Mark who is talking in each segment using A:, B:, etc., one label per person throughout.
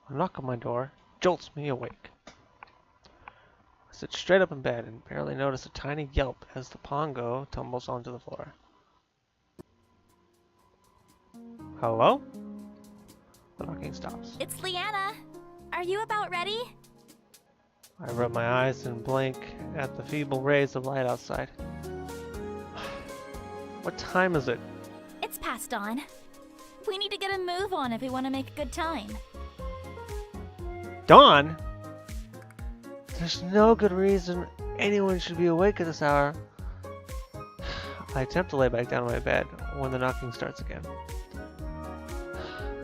A: A knock on my door jolts me awake. I sit straight up in bed and barely notice a tiny yelp as the pongo tumbles onto the floor. Hello? The knocking stops.
B: It's Leanna. Are you about ready?
A: I rub my eyes and blink at the feeble rays of light outside. What time is it?
B: It's past dawn. We need to get a move on if we want to make a good time.
A: Dawn? There's no good reason anyone should be awake at this hour. I attempt to lay back down on my bed when the knocking starts again.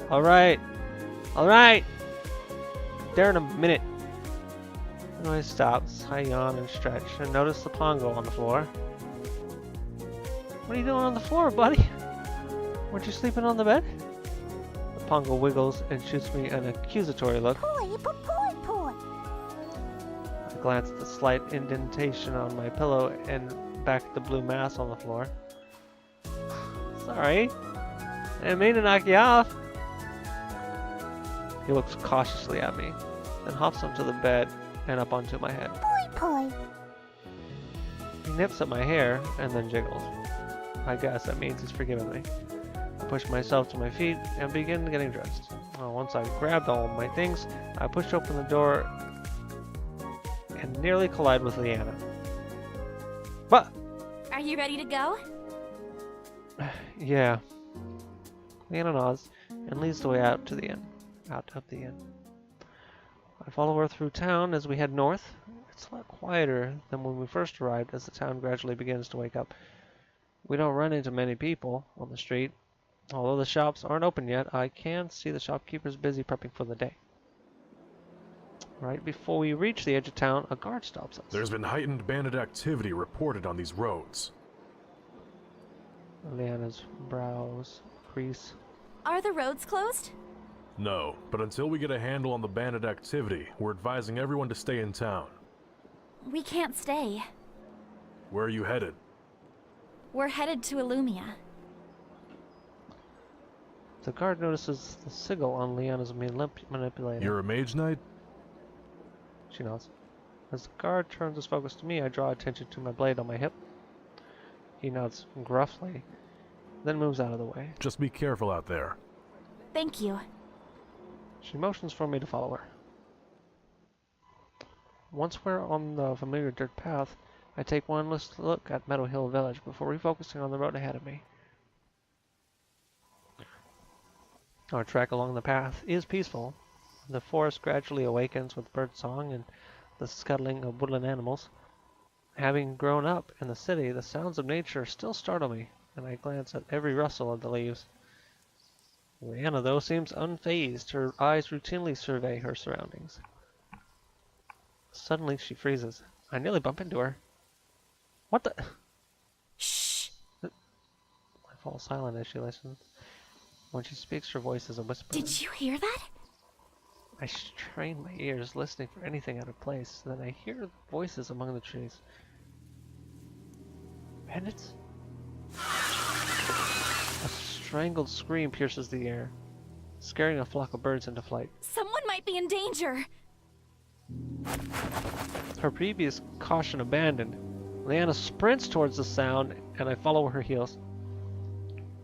A: Alright. Alright. There in a minute. The noise stops. I yawn and stretch and notice the pongo on the floor. What are you doing on the floor, buddy? Weren't you sleeping on the bed? The pongo wiggles and shoots me an accusatory look. I glance at the slight indentation on my pillow and back at the blue mass on the floor. Sorry. I didn't mean to knock you off. He looks cautiously at me, then hops onto the bed and up onto my head. He nips at my hair and then jiggles. I guess that means he's forgiven me. I push myself to my feet and begin getting dressed. Once I've grabbed all of my things, I push open the door and nearly collide with Leanna. What?
B: Are you ready to go?
A: Yeah. Leanna nods and leads the way out to the inn. Out of the inn. I follow her through town as we head north. It's a lot quieter than when we first arrived as the town gradually begins to wake up. We don't run into many people on the street. Although the shops aren't open yet, I can see the shopkeepers busy prepping for the day. Right before we reach the edge of town, a guard stops us.
C: There's been heightened bandit activity reported on these roads.
A: Leanna's brows crease.
B: Are the roads closed?
C: No, but until we get a handle on the bandit activity, we're advising everyone to stay in town.
B: We can't stay.
C: Where are you headed?
B: We're headed to Illumia.
A: The guard notices the sigil on Leanna's manipulator.
C: You're a mage knight?
A: She nods. As the guard turns his focus to me, I draw attention to my blade on my hip. He nods gruffly, then moves out of the way.
C: Just be careful out there.
B: Thank you.
A: She motions for me to follow her. Once we're on the familiar dirt path, I take one last look at Meadow Hill Village before refocusing on the road ahead of me. Our trek along the path is peaceful. The forest gradually awakens with bird song and the scuttling of woodland animals. Having grown up in the city, the sounds of nature still startle me, and I glance at every rustle of the leaves. Leanna, though, seems unfazed. Her eyes routinely survey her surroundings. Suddenly, she freezes. I nearly bump into her. What the?
B: Shh!
A: I fall silent as she listens. When she speaks, her voice is a whisper.
B: Did you hear that?
A: I strain my ears, listening for anything out of place. Then I hear voices among the trees. Bandits? A strangled scream pierces the air, scaring a flock of birds into flight.
B: Someone might be in danger.
A: Her previous caution abandoned, Leanna sprints towards the sound, and I follow her heels.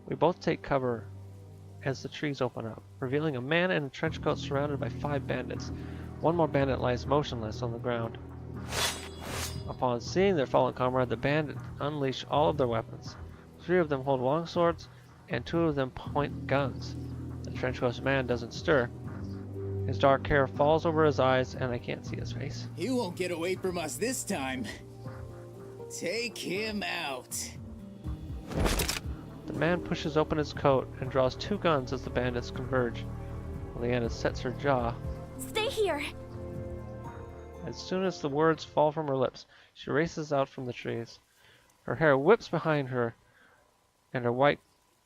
A: We both take cover as the trees open up, revealing a man in a trench coat surrounded by 5 bandits. One more bandit lies motionless on the ground. Upon seeing their fallen comrade, the bandits unleash all of their weapons. 3 of them hold long swords, and 2 of them point guns. The trench-coat man doesn't stir. His dark hair falls over his eyes, and I can't see his face.
D: He won't get away from us this time. Take him out.
A: The man pushes open his coat and draws 2 guns as the bandits converge. Leanna sets her jaw.
B: Stay here.
A: As soon as the words fall from her lips, she races out from the trees. Her hair whips behind her, and her white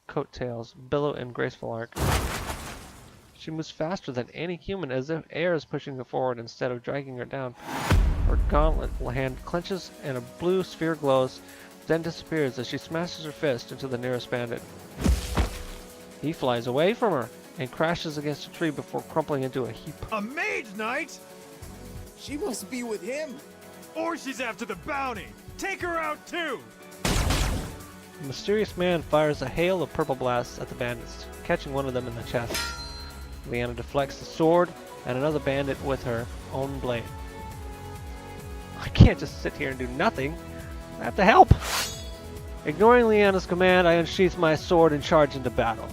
A: coattails billow in graceful arc. She moves faster than any human, as if air is pushing her forward instead of dragging her down. Her gauntlet hand clenches and a blue sphere glows, then disappears as she smashes her fist into the nearest bandit. He flies away from her, and crashes against a tree before crumpling into a heap.
E: A mage knight?
D: She must be with him.
E: Or she's after the bounty. Take her out too!
A: The mysterious man fires a hail of purple blasts at the bandits, catching one of them in the chest. Leanna deflects the sword and another bandit with her own blade. I can't just sit here and do nothing. I have to help! Ignoring Leanna's command, I unsheath my sword and charge into battle.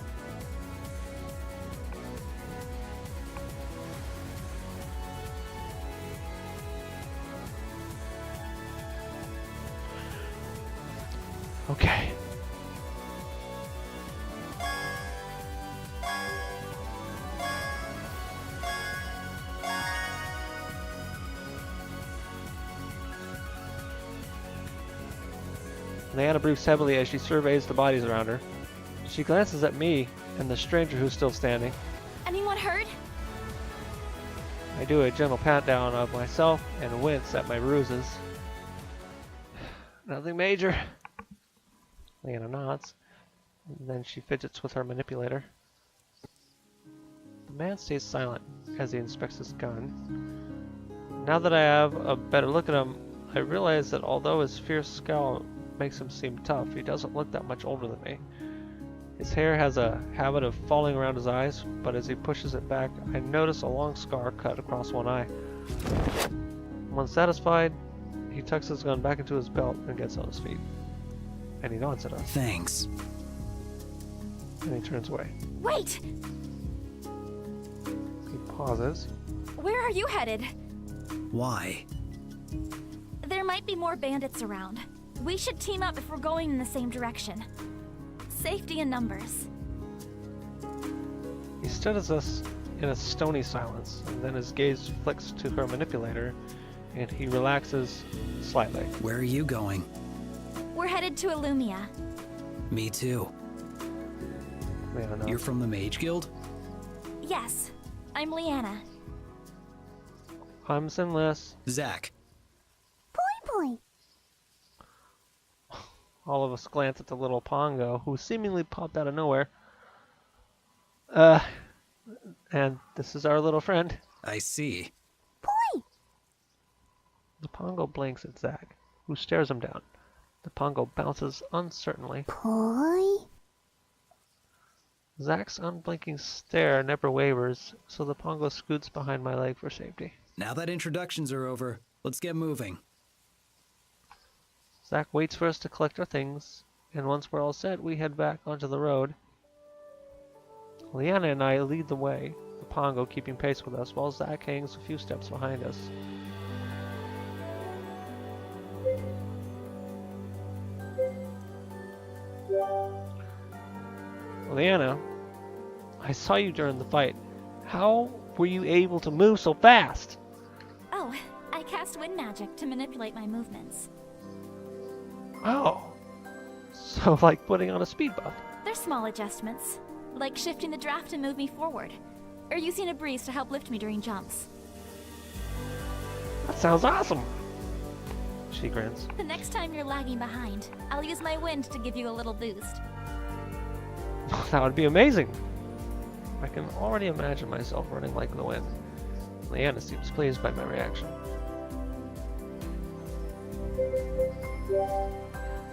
A: Okay. Leanna breathes heavily as she surveys the bodies around her. She glances at me and the stranger who's still standing.
B: Anyone hurt?
A: I do a gentle pat down of myself and wince at my bruises. Nothing major. Leanna nods, and then she fidgets with her manipulator. The man stays silent as he inspects his gun. Now that I have a better look at him, I realize that although his fierce scowl makes him seem tough, he doesn't look that much older than me. His hair has a habit of falling around his eyes, but as he pushes it back, I notice a long scar cut across one eye. Once satisfied, he tucks his gun back into his belt and gets on his feet. And he nods at us.
F: Thanks.
A: And he turns away.
B: Wait!
A: He pauses.
B: Where are you headed?
F: Why?
B: There might be more bandits around. We should team up if we're going in the same direction. Safety in numbers.
A: He studies us in a stony silence, and then his gaze flicks to her manipulator, and he relaxes slightly.
F: Where are you going?
B: We're headed to Illumia.
F: Me too.
A: Leanna nods.
F: You're from the Mage Guild?
B: Yes, I'm Leanna.
A: I'm sinless.
F: Zach.
A: All of us glance at the little Pongo, who seemingly popped out of nowhere. And this is our little friend.
F: I see.
A: The Pongo blinks at Zach, who stares him down. The Pongo bounces uncertainly. Zach's unblinking stare never wavers, so the Pongo scoots behind my leg for safety.
F: Now that introductions are over, let's get moving.
A: Zach waits for us to collect our things, and once we're all set, we head back onto the road. Leanna and I lead the way, the Pongo keeping pace with us, while Zach hangs a few steps behind us. Leanna, I saw you during the fight. How were you able to move so fast?
B: Oh, I cast wind magic to manipulate my movements.
A: Oh, so like putting on a speed buff.
B: They're small adjustments, like shifting the draft to move me forward, or using a breeze to help lift me during jumps.
A: That sounds awesome. She grins.
B: The next time you're lagging behind, I'll use my wind to give you a little boost.
A: That would be amazing. I can already imagine myself running like the wind. Leanna seems pleased by my reaction.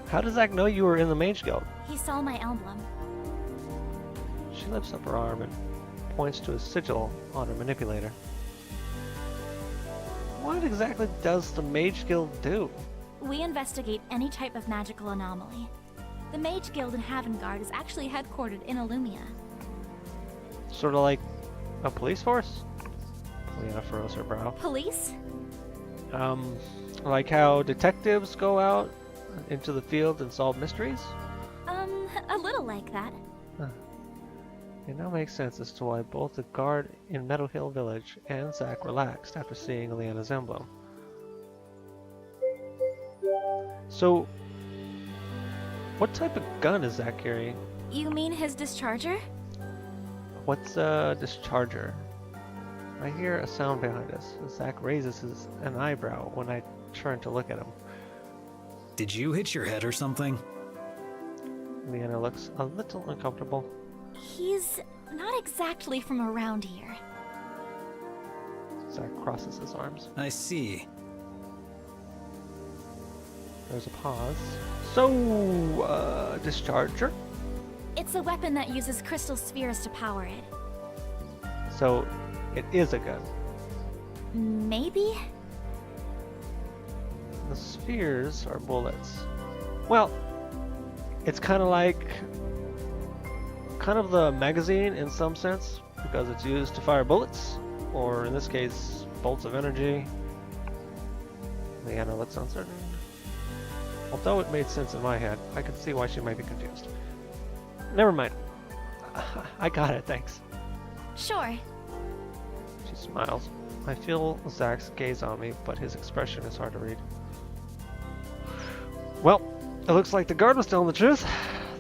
A: How does Zach know you were in the Mage Guild?
B: He saw my emblem.
A: She lifts up her arm and points to a sigil on her manipulator. What exactly does the Mage Guild do?
B: We investigate any type of magical anomaly. The Mage Guild in Havengard is actually headquartered in Illumia.
A: Sort of like a police force? Leanna furrows her brow.
B: Police?
A: Like how detectives go out into the field and solve mysteries?
B: A little like that.
A: It now makes sense as to why both the guard in Meadow Hill Village and Zach relaxed after seeing Leanna's emblem. So, what type of gun is Zach carrying?
B: You mean his discharger?
A: What's a discharger? I hear a sound behind us. Zach raises an eyebrow when I turn to look at him.
F: Did you hit your head or something?
A: Leanna looks a little uncomfortable.
B: He's not exactly from around here.
A: Zach crosses his arms.
F: I see.
A: There's a pause. So, discharger.
B: It's a weapon that uses crystal spheres to power it.
A: So, it is a gun.
B: Maybe?
A: The spheres are bullets. Well, it's kind of like the magazine in some sense, because it's used to fire bullets, or in this case, bolts of energy. Leanna looks uncertain. Although it made sense in my head, I could see why she might be confused. Never mind. I got it, thanks.
B: Sure.
A: She smiles. I feel Zach's gaze on me, but his expression is hard to read. Well, it looks like the guard was telling the truth.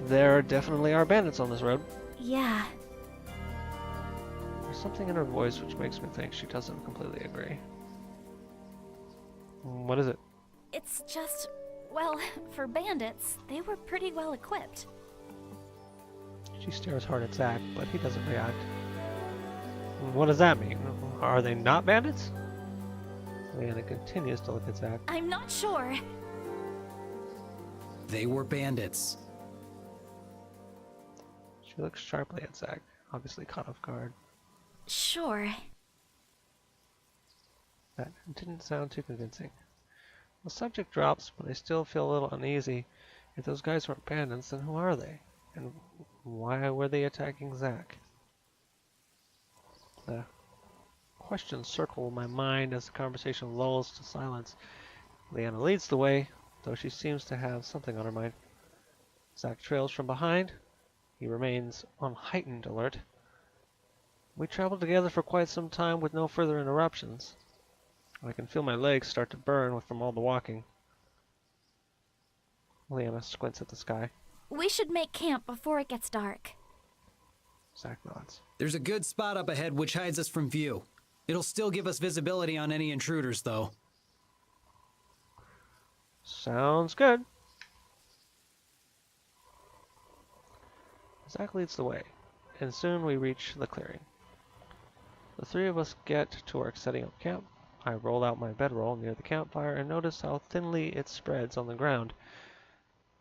A: There definitely are bandits on this road.
B: Yeah.
A: There's something in her voice which makes me think she doesn't completely agree. What is it?
B: It's just, well, for bandits, they were pretty well equipped.
A: She stares hard at Zach, but he doesn't react. What does that mean? Are they not bandits? Leanna continues to look at Zach.
B: I'm not sure.
F: They were bandits.
A: She looks sharply at Zach, obviously caught off guard.
B: Sure.
A: That didn't sound too convincing. The subject drops, but I still feel a little uneasy. If those guys weren't bandits, then who are they? And why were they attacking Zach? The questions circle my mind as the conversation lulls to silence. Leanna leads the way, though she seems to have something on her mind. Zach trails from behind. He remains on heightened alert. We traveled together for quite some time with no further interruptions. I can feel my legs start to burn from all the walking. Leanna squints at the sky.
B: We should make camp before it gets dark.
A: Zach nods.
F: There's a good spot up ahead which hides us from view. It'll still give us visibility on any intruders, though.
A: Sounds good. Zach leads the way, and soon we reach the clearing. The three of us get to work setting up camp. I roll out my bedroll near the campfire and notice how thinly it spreads on the ground.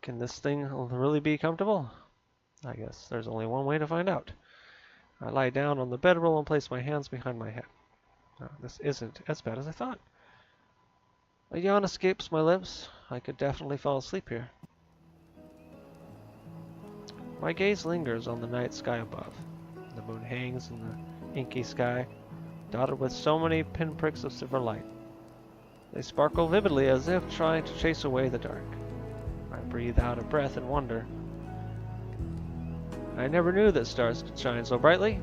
A: Can this thing really be comfortable? I guess there's only one way to find out. I lie down on the bedroll and place my hands behind my head. This isn't as bad as I thought. A yawn escapes my lips. I could definitely fall asleep here. My gaze lingers on the night sky above. The moon hangs in the inky sky, dotted with so many pinpricks of silver light. They sparkle vividly as if trying to chase away the dark. I breathe out a breath in wonder. I never knew that stars could shine so brightly.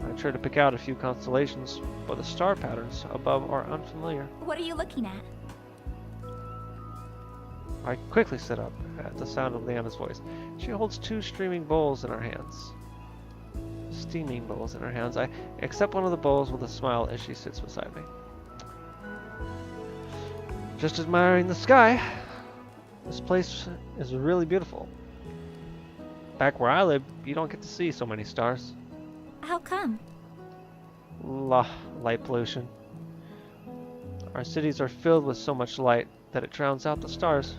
A: I try to pick out a few constellations, but the star patterns above are unfamiliar.
B: What are you looking at?
A: I quickly sit up at the sound of Leanna's voice. She holds two streaming bowls in her hands. Steaming bowls in her hands. I accept one of the bowls with a smile as she sits beside me. Just admiring the sky. This place is really beautiful. Back where I live, you don't get to see so many stars.
B: How come?
A: Light pollution. Our cities are filled with so much light that it drowns out the stars.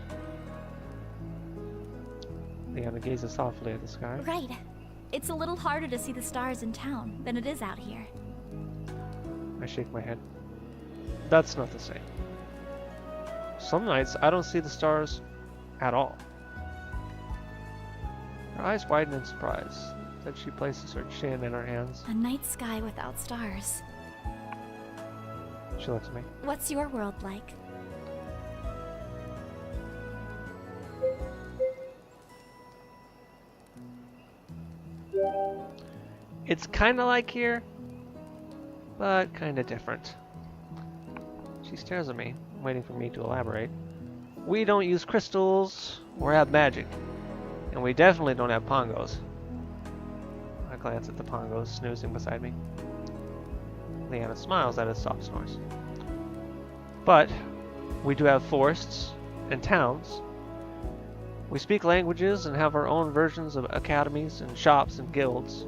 A: Leanna gazes softly at the sky.
B: Right. It's a little harder to see the stars in town than it is out here.
A: I shake my head. That's not the same. Some nights I don't see the stars at all. Her eyes widen in surprise. Then she places her chin in her hands.
B: A night sky without stars.
A: She looks at me.
B: What's your world like?
A: It's kind of like here, but kind of different. She stares at me, waiting for me to elaborate. We don't use crystals or have magic, and we definitely don't have pongos. I glance at the pongos snoozing beside me. Leanna smiles at his soft snores. But we do have forests and towns. We speak languages and have our own versions of academies and shops and guilds.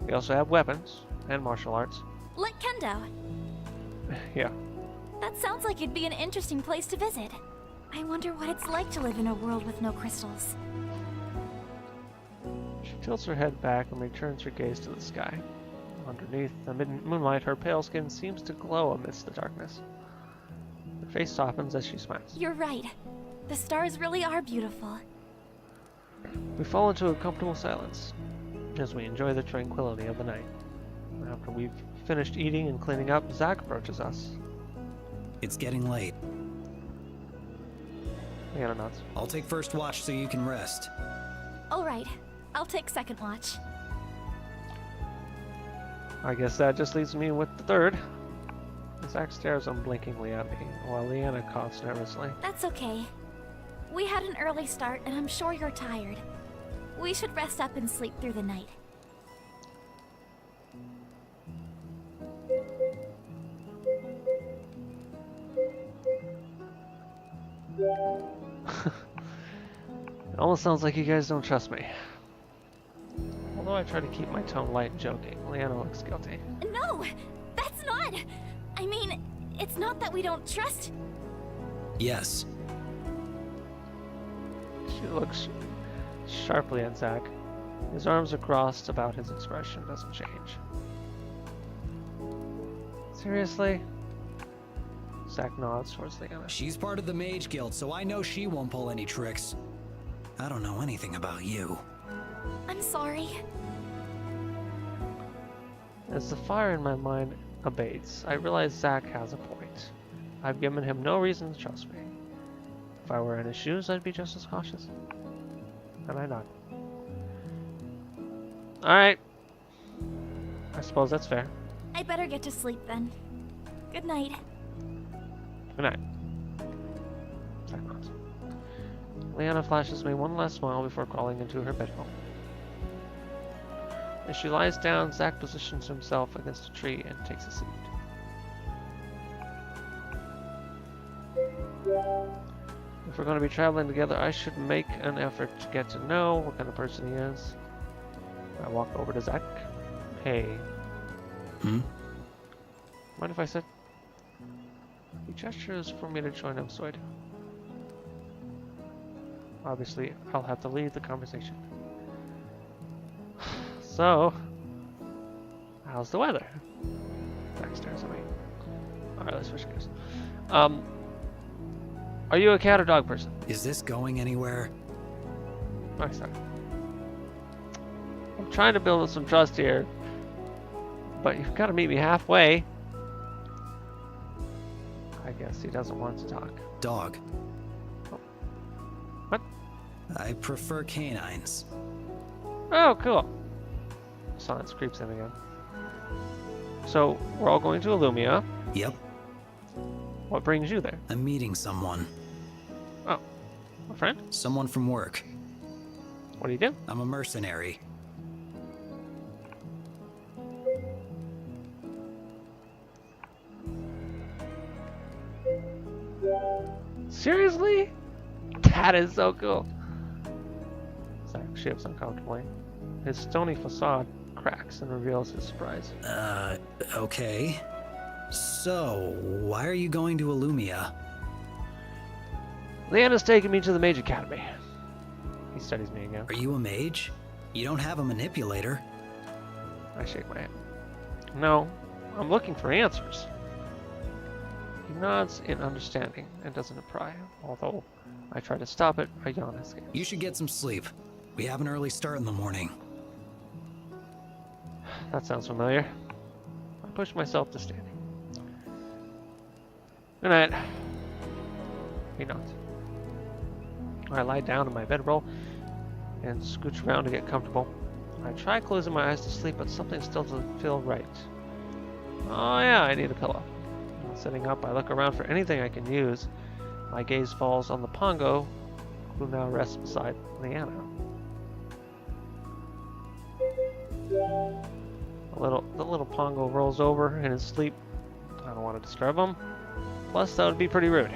A: We also have weapons and martial arts.
B: Like Kendo.
A: Yeah.
B: That sounds like it'd be an interesting place to visit. I wonder what it's like to live in a world with no crystals.
A: She tilts her head back and returns her gaze to the sky. Underneath the moonlight, her pale skin seems to glow amidst the darkness. Her face softens as she smiles.
B: You're right. The stars really are beautiful.
A: We fall into a comfortable silence as we enjoy the tranquility of the night. After we've finished eating and cleaning up, Zach approaches us.
F: It's getting late.
A: Leanna nods.
F: I'll take first watch so you can rest.
B: All right. I'll take second watch.
A: I guess that just leaves me with the third. Zach stares unblinkingly at me, while Leanna coughs nervously.
B: That's okay. We had an early start, and I'm sure you're tired. We should rest up and sleep through the night.
A: It almost sounds like you guys don't trust me. Although I try to keep my tone light and joking, Leanna looks guilty.
B: No! That's not... I mean, it's not that we don't trust...
F: Yes.
A: She looks sharply at Zach. His arms are crossed about his expression doesn't change. Seriously? Zach nods towards Leanna.
F: She's part of the Mage Guild, so I know she won't pull any tricks. I don't know anything about you.
B: I'm sorry.
A: As the fire in my mind abates, I realize Zach has a point. I've given him no reason to trust me. If I were in his shoes, I'd be just as cautious. And I nod. Alright. I suppose that's fair.
B: I better get to sleep then. Good night.
A: Good night. Zach nods. Leanna flashes me one last smile before crawling into her bedroom. As she lies down, Zach positions himself against a tree and takes a seat. If we're going to be traveling together, I should make an effort to get to know what kind of person he is. I walk over to Zach. Hey.
F: Hmm?
A: Mind if I sit? He gestures for me to join him, so I do. Obviously, I'll have to lead the conversation. So, how's the weather? Zach stares at me. Alright, let's switch gears. Are you a cat or dog person?
F: Is this going anywhere?
A: Nice. I'm trying to build some trust here, but you've got to meet me halfway. I guess he doesn't want to talk.
F: Dog.
A: Oh. What?
F: I prefer canines.
A: Oh, cool. Silence creeps in again. So, we're all going to Illumia.
F: Yep.
A: What brings you there?
F: I'm meeting someone.
A: Oh, a friend?
F: Someone from work.
A: What do you do?
F: I'm a mercenary.
A: Seriously? That is so cool. Zach shifts uncomfortably. His stony facade cracks and reveals his surprise.
F: Okay. So, why are you going to Illumia?
A: Leanna's taking me to the Mage Academy. He studies me again.
F: Are you a mage? You don't have a manipulator.
A: I shake my head. No, I'm looking for answers. He nods in understanding and doesn't pry, although I try to stop it, a yawn escapes.
F: You should get some sleep. We have an early start in the morning.
A: That sounds familiar. I push myself to standing. Good night. He nods. I lie down in my bedroll and scooch around to get comfortable. I try closing my eyes to sleep, but something still doesn't feel right. Oh yeah, I need a pillow. Sitting up, I look around for anything I can use. My gaze falls on the Pongo, who now rests beside Leanna. The little Pongo rolls over in his sleep. I don't want to disturb him. Plus, that would be pretty rude.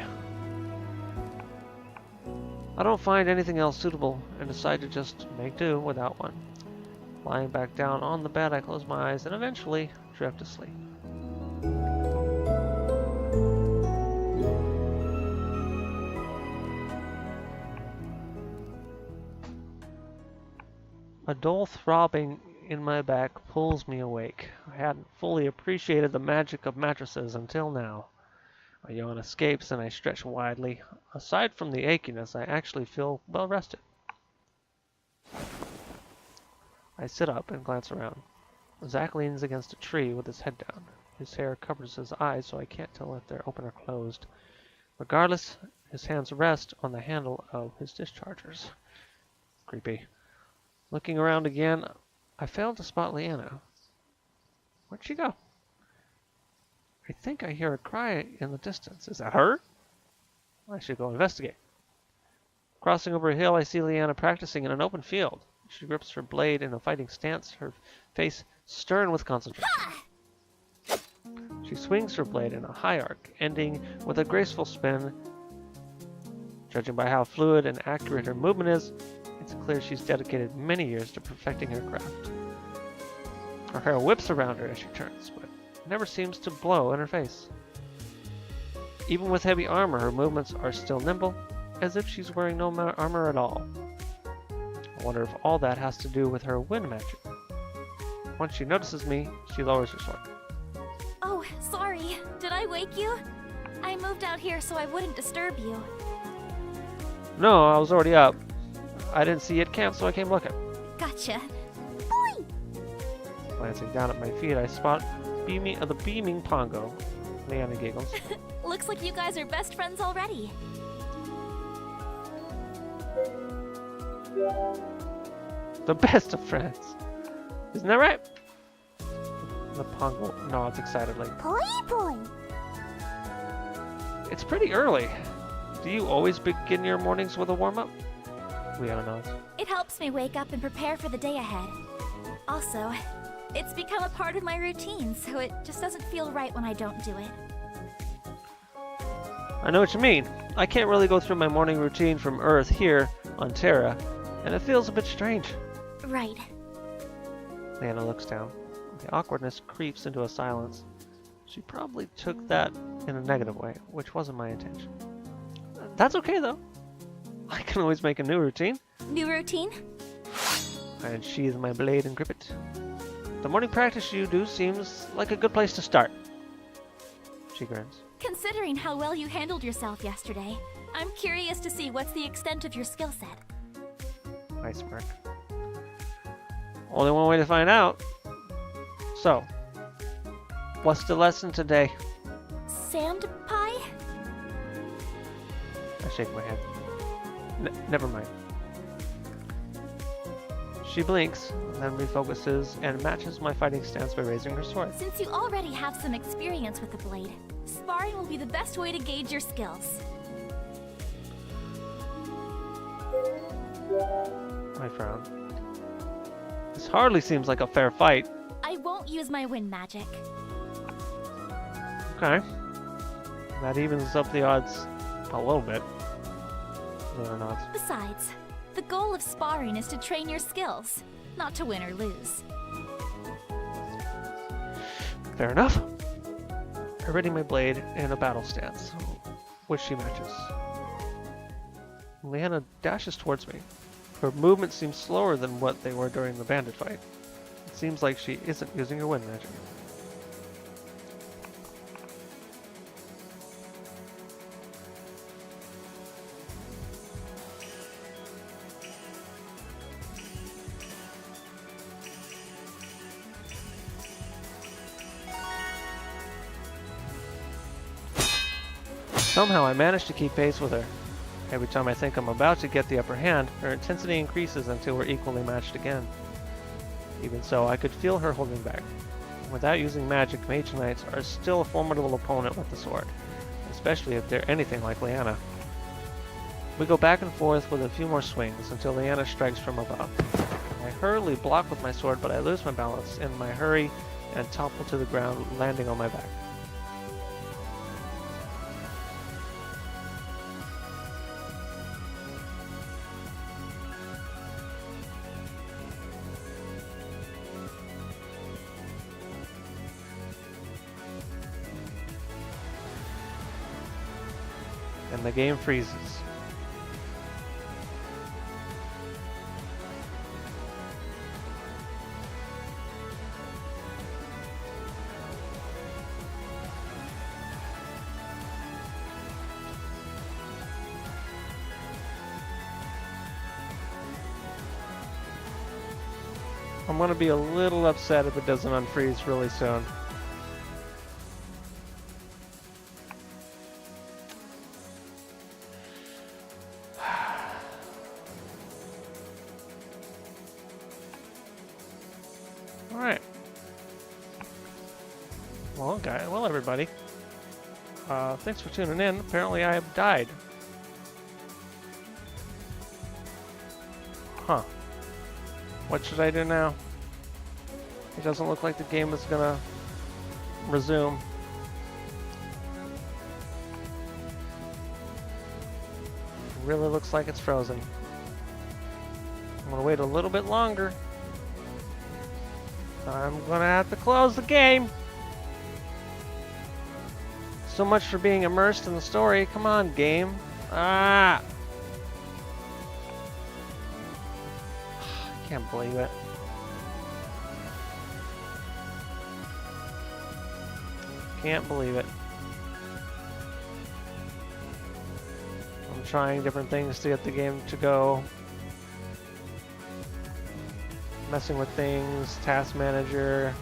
A: I don't find anything else suitable and decide to just make do without one. Lying back down on the bed, I close my eyes and eventually drift to sleep. A dull throbbing in my back pulls me awake. I hadn't fully appreciated the magic of mattresses until now. A yawn escapes and I stretch widely. Aside from the achiness, I actually feel well rested. I sit up and glance around. Zach leans against a tree with his head down. His hair covers his eyes so I can't tell if they're open or closed. Regardless, his hands rest on the handle of his dischargers. Creepy. Looking around again, I failed to spot Leanna. Where'd she go? I think I hear a cry in the distance. Is that her? I should go investigate. Crossing over a hill, I see Leanna practicing in an open field. She grips her blade in a fighting stance, her face stern with concentration. She swings her blade in a high arc, ending with a graceful spin. Judging by how fluid and accurate her movement is, it's clear she's dedicated many years to perfecting her craft. Her hair whips around her as she turns, but never seems to blow in her face. Even with heavy armor, her movements are still nimble, as if she's wearing no armor at all. I wonder if all that has to do with her wind magic. Once she notices me, she lowers her sword.
B: Oh, sorry. Did I wake you? I moved out here so I wouldn't disturb you.
A: No, I was already up. I didn't see you at camp, so I came looking.
B: Gotcha.
A: Glancing down at my feet, I spot the beaming Pongo. Leanna giggles.
B: Looks like you guys are best friends already.
A: The best of friends. Isn't that right? The Pongo nods excitedly. It's pretty early. Do you always begin your mornings with a warm-up? Leanna nods.
B: It helps me wake up and prepare for the day ahead. Also, it's become a part of my routine, so it just doesn't feel right when I don't do it.
A: I know what you mean. I can't really go through my morning routine from Earth here on Terra, and it feels a bit strange.
B: Right.
A: Leanna looks down. The awkwardness creeps into a silence. She probably took that in a negative way, which wasn't my intention. That's okay, though. I can always make a new routine.
B: New routine?
A: I unsheathe my blade and grip it. The morning practice you do seems like a good place to start. She grins.
B: Considering how well you handled yourself yesterday, I'm curious to see what's the extent of your skill set.
A: I smirk. Only one way to find out. So, what's the lesson today?
B: Sand pie?
A: I shake my head. Never mind. She blinks, then refocuses and matches my fighting stance by raising her sword.
B: Since you already have some experience with the blade, sparring will be the best way to gauge your skills.
A: I frown. This hardly seems like a fair fight.
B: I won't use my wind magic.
A: Okay. That evens up the odds a little bit. Leanna nods.
B: Besides, the goal of sparring is to train your skills, not to win or lose.
A: Fair enough. I ready my blade in a battle stance, which she matches. Leanna dashes towards me. Her movements seem slower than what they were during the bandit fight. It seems like she isn't using her wind magic. Somehow I manage to keep pace with her. Every time I think I'm about to get the upper hand, her intensity increases until we're equally matched again. Even so, I could feel her holding back. Without using magic, Mage Knights are still a formidable opponent with the sword, especially if they're anything like Leanna. We go back and forth with a few more swings until Leanna strikes from above. I hurriedly block with my sword, but I lose my balance in my hurry and topple to the ground, landing on my back. And the game freezes. I'm gonna be a little upset if it doesn't unfreeze really soon. Alright. Well, okay. Well, everybody. Thanks for tuning in. Apparently I have died. Huh. What should I do now? It doesn't look like the game is gonna resume. It really looks like it's frozen. I'm gonna wait a little bit longer. I'm gonna have to close the game. So much for being immersed in the story. Come on, game. Ah! I can't believe it. Can't believe it. I'm trying different things to get the game to go. Messing with things, task manager.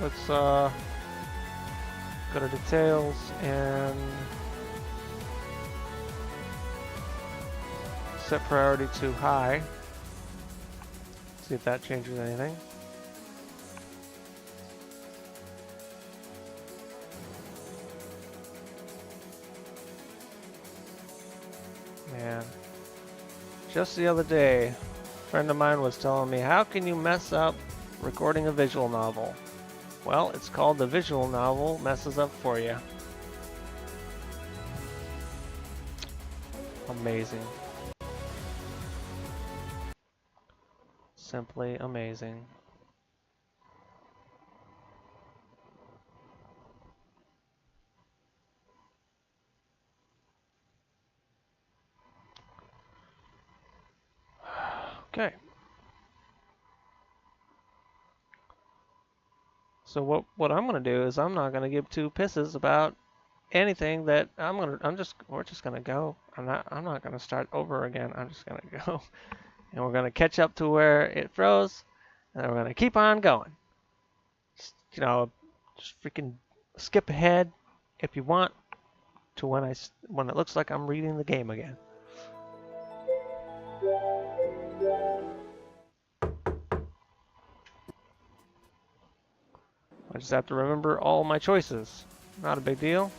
A: Let's go to details and set priority to high. See if that changes anything. Man. Just the other day, a friend of mine was telling me, how can you mess up recording a visual novel? Well, it's called the visual novel messes up for you. Amazing. Simply amazing. Okay. So what I'm gonna do is I'm not gonna give two pisses about anything that we're just gonna go. I'm not gonna start over again. I'm just gonna go. And we're gonna catch up to where it froze, and then we're gonna keep on going. Just, just freaking skip ahead if you want to when it looks like I'm reading the game again. I just have to remember all my choices. Not a big deal.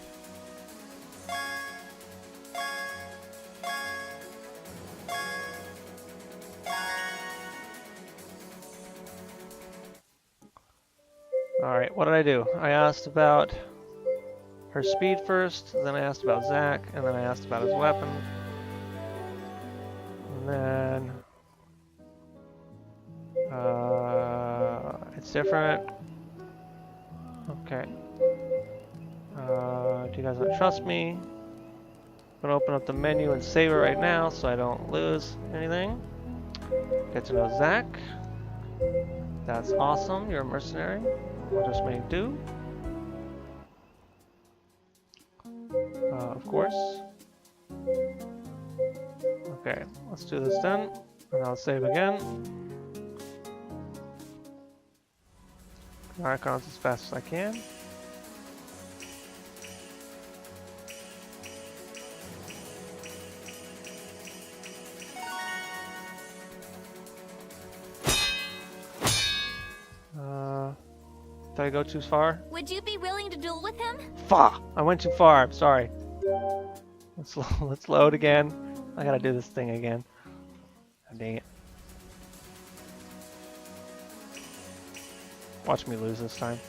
A: Alright, what did I do? I asked about her speed first, then I asked about Zach, and then I asked about his weapon. And then... it's different. Okay. Do you guys not trust me? I'm gonna open up the menu and save it right now so I don't lose anything. Get to know Zach. That's awesome. You're a mercenary. I'll just make do. Of course. Okay, let's do this then. And I'll save again. Icons as fast as I can. Did I go too far?
B: Would you be willing to duel with him?
A: I went too far. I'm sorry. Let's load again. I gotta do this thing again. Oh, dang it. Watch me lose this time.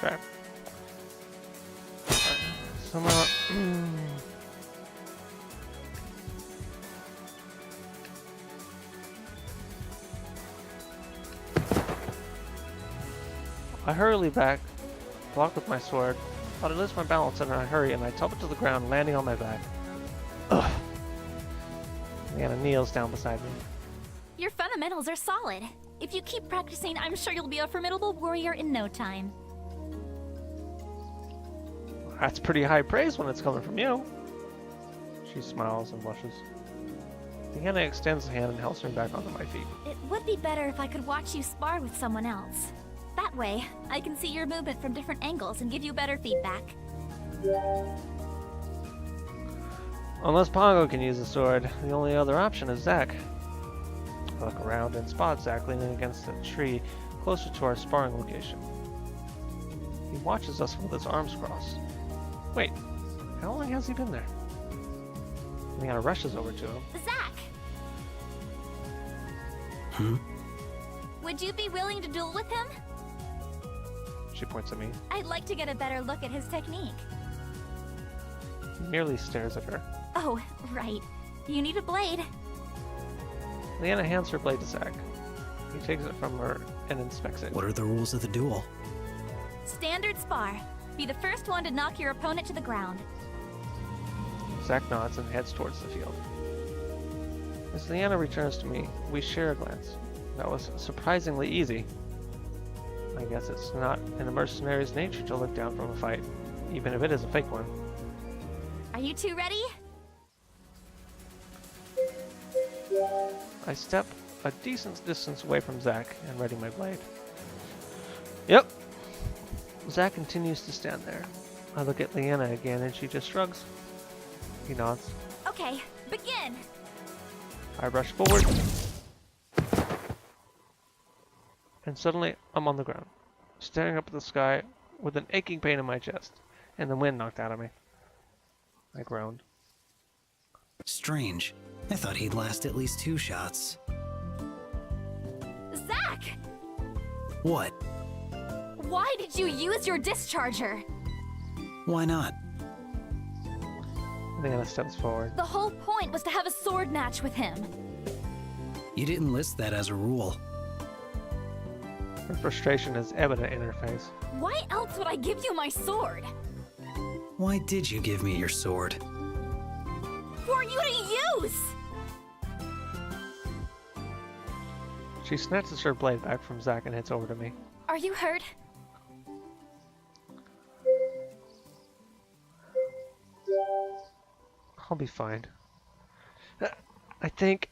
A: Okay. So now, I hurriedly back, blocked with my sword, but I lose my balance in a hurry and I tumble to the ground, landing on my back. Ugh. Leanna kneels down beside me.
B: Your fundamentals are solid. If you keep practicing, I'm sure you'll be a formidable warrior in no time.
A: That's pretty high praise when it's coming from you. She smiles and blushes. Leanna extends a hand and helps me back onto my feet.
B: It would be better if I could watch you spar with someone else. That way, I can see your movement from different angles and give you better feedback.
A: Unless Pongo can use the sword, the only other option is Zack. I look around and spot Zack leaning against a tree closer to our sparring location. He watches us with his arms crossed. Wait, how long has he been there? Leanna rushes over to him.
B: Zack!
F: Hmm?
B: Would you be willing to duel with him?
A: She points at me.
B: I'd like to get a better look at his technique.
A: He merely stares at her.
B: Oh, right. You need a blade.
A: Leanna hands her blade to Zack. He takes it from her and inspects it.
F: What are the rules of the duel?
B: Standard spar. Be the first one to knock your opponent to the ground.
A: Zack nods and heads towards the field. As Leanna returns to me, we share a glance. That was surprisingly easy. I guess it's not in a mercenary's nature to look down from a fight, even if it is a fake one.
B: Are you two ready?
A: I step a decent distance away from Zack and ready my blade. Yep. Zack continues to stand there. I look at Leanna again and she just shrugs. He nods.
B: Okay, begin!
A: I rush forward. And suddenly I'm on the ground, staring up at the sky with an aching pain in my chest and the wind knocked out of me. I groaned.
F: Strange. I thought he'd last at least 2 shots.
B: Zack!
F: What?
B: Why did you use your discharger?
F: Why not?
A: Leanna steps forward.
B: The whole point was to have a sword match with him.
F: You didn't list that as a rule.
A: Her frustration is evident in her face.
B: Why else would I give you my sword?
F: Why did you give me your sword?
B: For you to use!
A: She snatches her blade back from Zack and heads over to me.
B: Are you hurt?
A: I'll be fine. I think...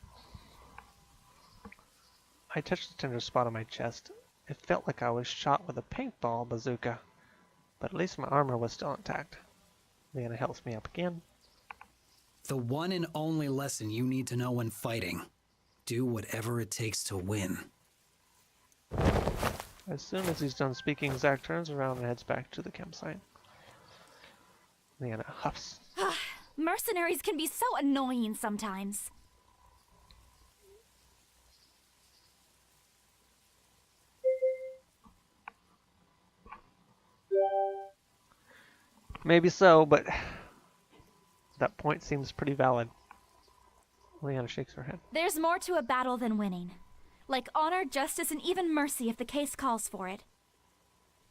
A: I touched the tender spot on my chest. It felt like I was shot with a paintball bazooka, but at least my armor was still intact. Leanna helps me up again.
F: The one and only lesson you need to know when fighting. Do whatever it takes to win.
A: As soon as he's done speaking, Zack turns around and heads back to the campsite. Leanna huffs.
B: Mercenaries can be so annoying sometimes.
A: Maybe so, but that point seems pretty valid. Leanna shakes her head.
B: There's more to a battle than winning. Like honor, justice, and even mercy if the case calls for it.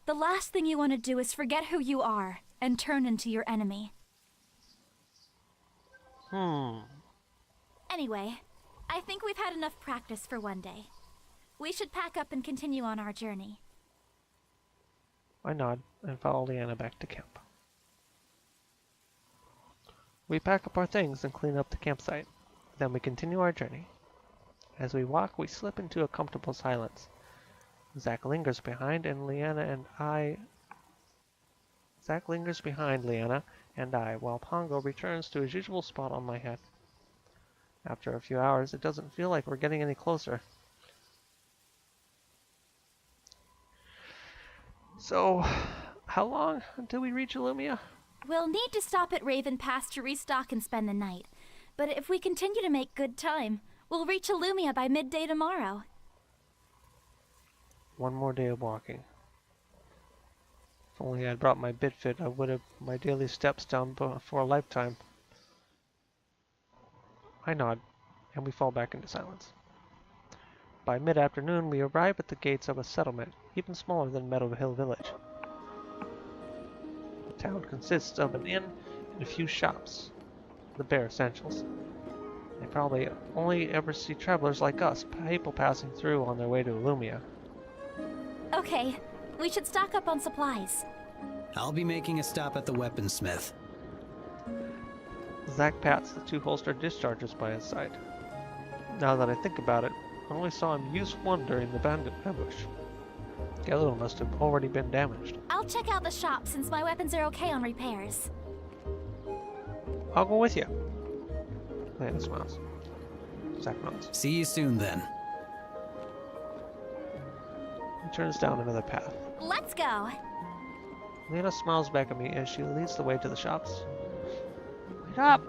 B: The last thing you want to do is forget who you are and turn into your enemy. Anyway, I think we've had enough practice for one day. We should pack up and continue on our journey.
A: I nod and follow Leanna back to camp. We pack up our things and clean up the campsite. Then we continue our journey. As we walk, we slip into a comfortable silence. Zack lingers behind Zack lingers behind Leanna and I, while Pongo returns to his usual spot on my head. After a few hours, it doesn't feel like we're getting any closer. So, how long until we reach Illumia?
B: We'll need to stop at Raven Pass to restock and spend the night. But if we continue to make good time, we'll reach Illumia by midday tomorrow.
A: One more day of walking. If only I had brought my Bitfit, I would have my daily steps down for a lifetime. I nod, and we fall back into silence. By mid-afternoon, we arrive at the gates of a settlement, even smaller than Meadow Hill Village. The town consists of an inn and a few shops, the bare essentials. They probably only ever see travelers like us, people passing through on their way to Illumia.
B: Okay, we should stock up on supplies.
F: I'll be making a stop at the weaponsmith.
A: Zack pats the two holstered discharges by his side. Now that I think about it, I only saw him use one during the bandit ambush. The other one must have already been damaged.
B: I'll check out the shop since my weapons are okay on repairs.
A: I'll go with you. Leanna smiles. Zack nods.
F: See you soon then.
A: He turns down another path.
B: Let's go!
A: Leanna smiles back at me as she leads the way to the shops. Wait up!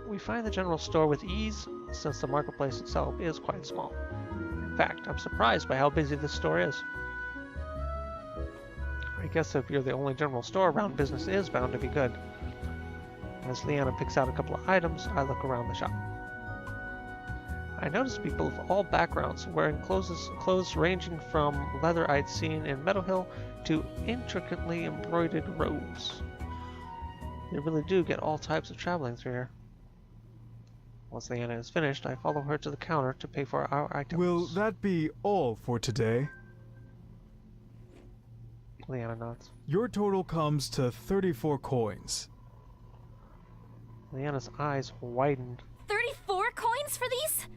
A: We find the general store with ease, since the marketplace itself is quite small. In fact, I'm surprised by how busy this store is. I guess if you're the only general store around, business is bound to be good. As Leanna picks out a couple of items, I look around the shop. I notice people of all backgrounds wearing clothes ranging from leather I'd seen in Meadow Hill to intricately embroidered robes. They really do get all types of traveling through here. Once Leanna is finished, I follow her to the counter to pay for our items.
E: Will that be all for today?
A: Leanna nods.
E: Your total comes to 34 coins.
A: Leanna's eyes widened.
B: 34 coins for these?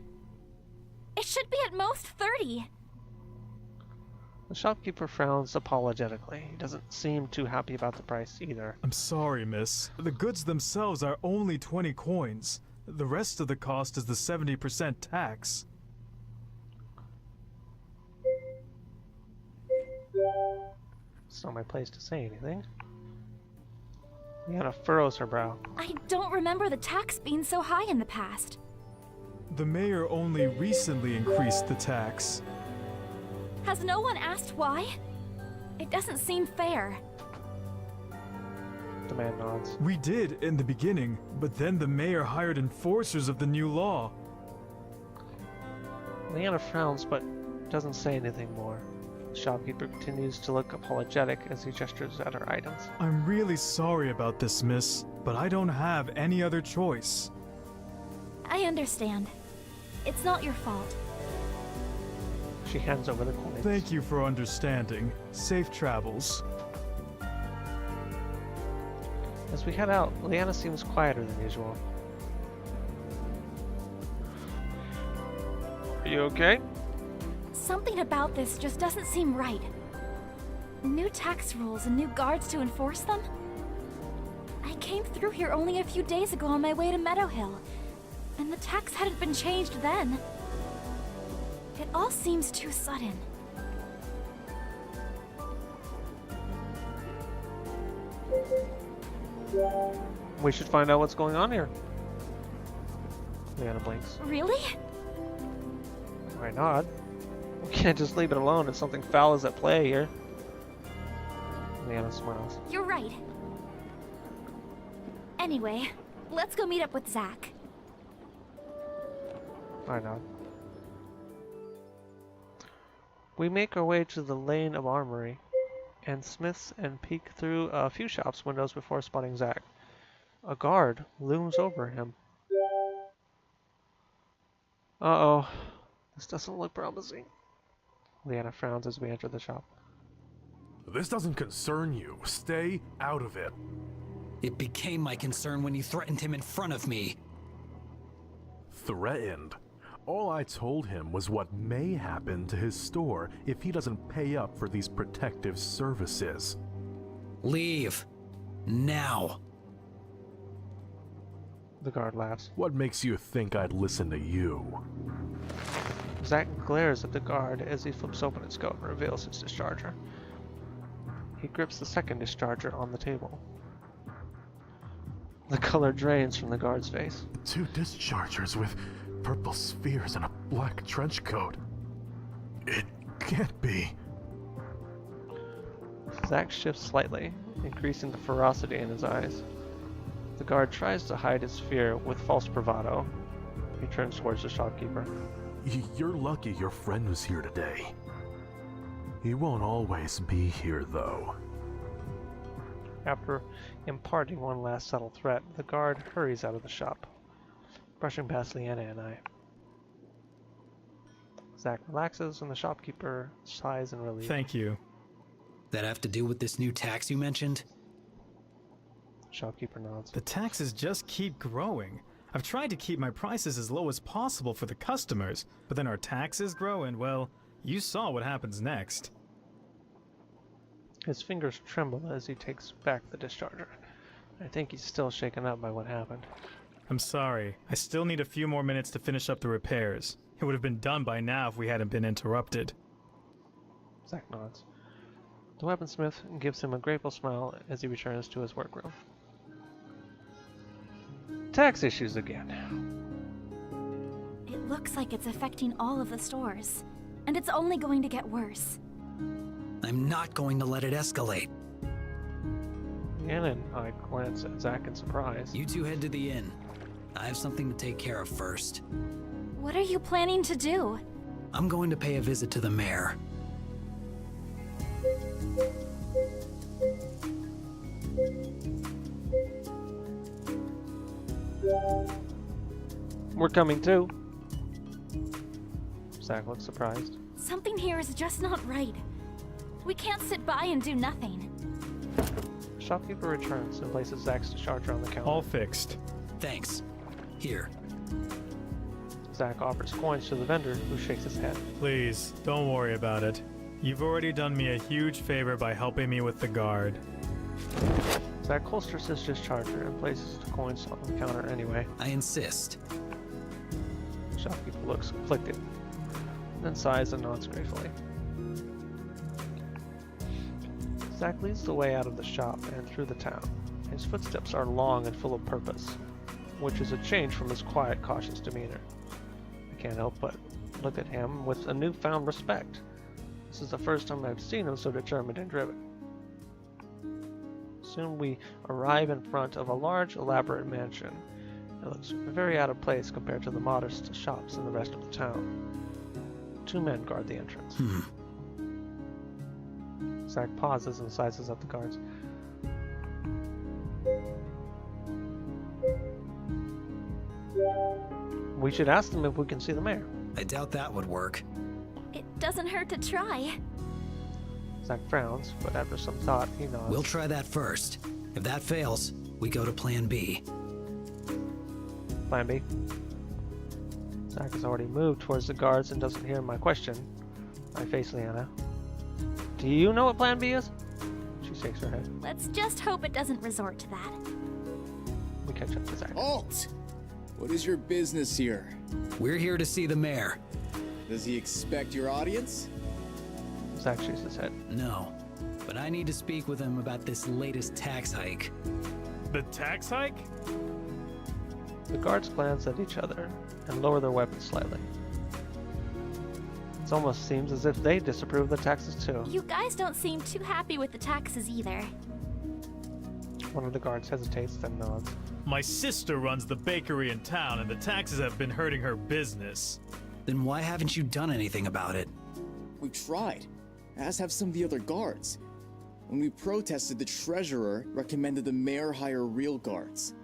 B: It should be at most 30.
A: The shopkeeper frowns apologetically. He doesn't seem too happy about the price either.
E: I'm sorry, miss. The goods themselves are only 20 coins. The rest of the cost is the 70% tax.
A: It's not my place to say anything. Leanna furrows her brow.
B: I don't remember the tax being so high in the past.
E: The mayor only recently increased the tax.
B: Has no one asked why? It doesn't seem fair.
A: The man nods.
E: We did in the beginning, but then the mayor hired enforcers of the new law.
A: Leanna frowns but doesn't say anything more. The shopkeeper continues to look apologetic as he gestures at her items.
E: I'm really sorry about this, miss, but I don't have any other choice.
B: I understand. It's not your fault.
A: She hands over the coins.
E: Thank you for understanding. Safe travels.
A: As we head out, Leanna seems quieter than usual. Are you okay?
B: Something about this just doesn't seem right. New tax rules and new guards to enforce them? I came through here only a few days ago on my way to Meadow Hill, and the tax hadn't been changed then. It all seems too sudden.
A: We should find out what's going on here. Leanna blinks.
B: Really?
A: I nod. We can't just leave it alone if something foul is at play here. Leanna smiles.
B: You're right. Anyway, let's go meet up with Zack.
A: I nod. We make our way to the lane of armory and smiths and peek through a few shops' windows before spotting Zack. A guard looms over him. Uh-oh. This doesn't look promising. Leanna frowns as we enter the shop.
C: This doesn't concern you. Stay out of it.
F: It became my concern when you threatened him in front of me.
C: Threatened? All I told him was what may happen to his store if he doesn't pay up for these protective services.
F: Leave. Now.
A: The guard laughs.
C: What makes you think I'd listen to you?
A: Zack glares at the guard as he flips open his coat and reveals his discharger. He grips the second discharger on the table. The color drains from the guard's face.
C: 2 dischargers with purple spheres and a black trench coat. It can't be.
A: Zach shifts slightly, increasing the ferocity in his eyes. The guard tries to hide his fear with false bravado. He turns towards the shopkeeper.
C: You're lucky your friend was here today. He won't always be here, though.
A: After imparting one last subtle threat, the guard hurries out of the shop, brushing past Leanna and I. Zach relaxes and the shopkeeper sighs in relief.
E: Thank you.
F: That have to do with this new tax you mentioned?
A: Shopkeeper nods.
E: The taxes just keep growing. I've tried to keep my prices as low as possible for the customers, but then our taxes grow and, well, you saw what happens next.
A: His fingers tremble as he takes back the discharger. I think he's still shaken up by what happened.
E: I'm sorry. I still need a few more minutes to finish up the repairs. It would have been done by now if we hadn't been interrupted.
A: Zach nods. The weaponsmith gives him a grateful smile as he returns to his workroom. Tax issues again.
B: It looks like it's affecting all of the stores, and it's only going to get worse.
F: I'm not going to let it escalate.
A: Anna and I glance at Zach in surprise.
F: You two head to the inn. I have something to take care of first.
B: What are you planning to do?
F: I'm going to pay a visit to the mayor.
A: We're coming too. Zach looks surprised.
B: Something here is just not right. We can't sit by and do nothing.
A: The shopkeeper returns and places Zach's discharger on the counter.
E: All fixed.
F: Thanks. Here.
A: Zach offers coins to the vendor, who shakes his head.
E: Please, don't worry about it. You've already done me a huge favor by helping me with the guard.
A: Zach holsters his discharger and places the coins on the counter anyway.
F: I insist.
A: The shopkeeper looks conflicted, then sighs and nods gratefully. Zach leads the way out of the shop and through the town. His footsteps are long and full of purpose, which is a change from his quiet, cautious demeanor. I can't help but look at him with a newfound respect. This is the first time I've seen him so determined and driven. Soon we arrive in front of a large, elaborate mansion. It looks very out of place compared to the modest shops in the rest of the town. 2 men guard the entrance. Zach pauses and sizes up the guards. We should ask them if we can see the mayor.
F: I doubt that would work.
B: It doesn't hurt to try.
A: Zach frowns, but after some thought, he nods.
F: We'll try that first. If that fails, we go to Plan B.
A: Plan B. Zach has already moved towards the guards and doesn't hear my question. I face Leanna. Do you know what Plan B is? She shakes her head.
B: Let's just hope it doesn't resort to that.
A: We catch up to Zach.
D: Halt! What is your business here?
F: We're here to see the mayor.
D: Does he expect your audience?
A: Zach shakes his head.
F: No, but I need to speak with him about this latest tax hike.
E: The tax hike?
A: The guards glance at each other and lower their weapons slightly. It almost seems as if they disapprove of the taxes too.
B: You guys don't seem too happy with the taxes either.
A: One of the guards hesitates, then nods.
E: My sister runs the bakery in town, and the taxes have been hurting her business.
F: Then why haven't you done anything about it?
D: We've tried, as have some of the other guards. When we protested, the treasurer recommended the mayor hire real guards.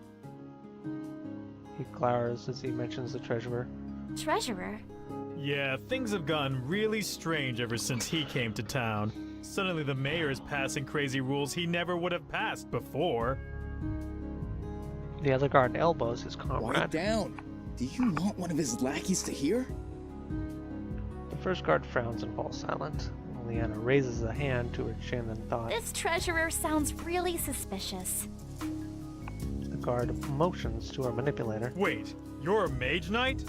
A: He glowers as he mentions the treasurer.
B: Treasurer?
E: Yeah, things have gotten really strange ever since he came to town. Suddenly the mayor is passing crazy rules he never would have passed before.
A: The other guard elbows his
D: Quiet
A: comrade.
D: down. Do you want one of his lackeys to hear?
A: The first guard frowns and falls silent. Leanna raises a hand to her chin in thought.
B: This treasurer sounds really suspicious.
A: The guard motions to our manipulator.
E: Wait, you're a mage knight?